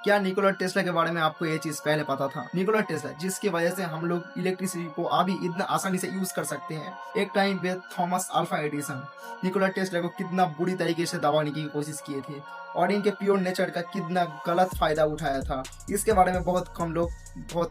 क्या Nikola Tesla के बारे में आपको ये चीज पहले पता था? निकोला टेस्ला जिसकी वजह से हम लोग इलेक्ट्रिसिटी को अभी इतना आसानी से यूज कर सकते हैं, एक टाइम पे Thomas alpha Edison Nikola Tesla को कितना बुरी तरीके से दबाने की कोशिश किए थे और इनके प्योर नेचर का कितना गलत फायदा उठाया था, इसके बारे में बहुत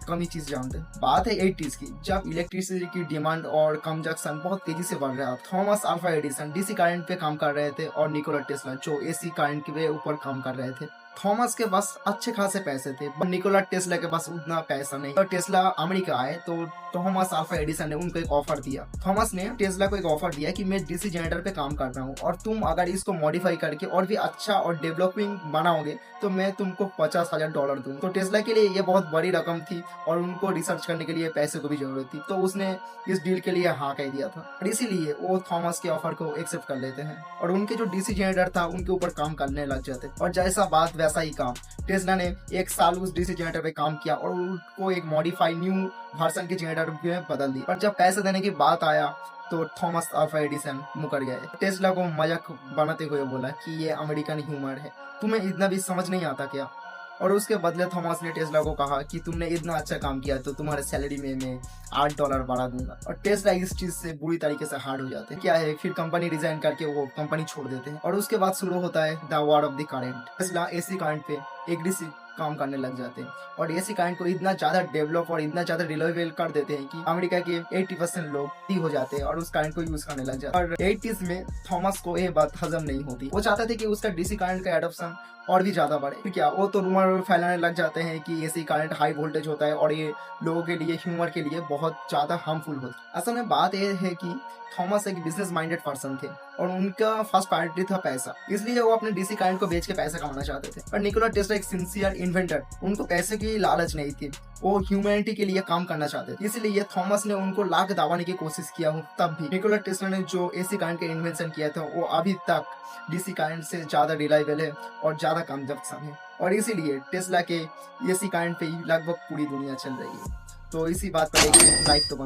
कम ही चीज जानते हैं। बात है 80s की, जब इलेक्ट्रिसिटी की डिमांड और कंजक्शन बहुत तेजी से बढ़ रहा था। Thomas alpha Edison DC current पे काम कर रहे थे और निकोला टेस्ला जो एसी करंट के ऊपर काम कर रहे थे। थॉमस के पास अच्छे खासे पैसे थे, पर निकोला टेस्ला के पास उतना पैसा नहीं। तो टेस्ला अमेरिका आए तो थॉमस अल्फा एडिसन ने उनको एक ऑफर दिया। थॉमस ने टेस्ला को एक ऑफर दिया कि मैं डीसी जनरेटर पे काम कर रहा हूँ और तुम अगर इसको मॉडिफाई करके और भी अच्छा और डेवलपिंग बनाओगे तो मैं तुमको $50,000 दूँ। तो टेस्ला के लिए ये बहुत बड़ी रकम थी और उनको रिसर्च करने के लिए पैसे को भी जरूरत थी, तो उसने इस डील के लिए हाँ कह दिया था और इसीलिए वो थॉमस के ऑफर को एक्सेप्ट कर लेते हैं और उनके जो डीसी जनरेटर था उनके ऊपर काम करने लग जाते और जैसा बात वैसा ही काम। टेस्ला ने 1 साल उस डीसी जनरेटर पे काम किया और उनको एक मॉडिफाई न्यू वर्जन के जनरेटर में बदल दी। पर जब पैसे देने की बात आया तो थॉमस अल्फा एडिसन मुकर गए। टेस्ला को मजाक बनाते हुए बोला कि ये अमेरिकन ह्यूमर है, तुम्हें इतना भी समझ नहीं आता क्या? और उसके बदले थॉमस ने टेस्ला को कहा कि तुमने इतना अच्छा काम किया तो तुम्हारे सैलरी में मैं $8 बढ़ा दूंगा। और टेस्ला इस चीज से बुरी तरीके से हार्ड हो जाते हैं। क्या है, फिर कंपनी रिजाइन करके वो कंपनी छोड़ देते हैं और उसके बाद शुरू होता है the war of the current. Tesla AC current पे एग्रेसिव काम करने लग जाते हैं और एसी करंट को इतना ज्यादा डेवलप और इतना ज्यादा रिलायबल कर देते हैं कि अमेरिका के 80% लोग ही हो जाते हैं और उस करंट को यूज करने लग जाते हैं। और 80s में थॉमस को ये बात हजम नहीं होती, वो चाहते थे कि उसका डीसी करंट का एडॉप्शन और भी ज्यादा बढ़े। फिर क्या, वो तो रूमर फैलाने लग जाते हैं कि एसी करंट हाई वोल्टेज होता है और ये लोगों के लिए, ह्यूमर के लिए बहुत ज्यादा हार्मफुल होता है। असल में बात यह है कि थॉमस एक बिजनेस माइंडेड पर्सन थे और उनका फर्स्ट प्रायोरिटी था पैसा, इसलिए वो अपने डीसी करंट को बेच के पैसा कमाना चाहते थे। पर निकोला टेस्ला एक सिंसियर इन्वेंटर, उनको पैसे की लालच नहीं थी, वो ह्यूमैनिटी के लिए काम करना चाहते थे। इसलिए थॉमस ने उनको लाख दबाने की कोशिश किया हूँ, तब भी निकोला टेस्ला ने जो एसी करंट के इन्वेंशन किया था वो अभी तक डीसी करंट से ज्यादा रिलायबल है और ज्यादा कंजप्शन है और इसीलिए टेस्ला के एसी करंट पे ही लगभग पूरी दुनिया चल रही है। तो इसी बात पर एक लाइक तो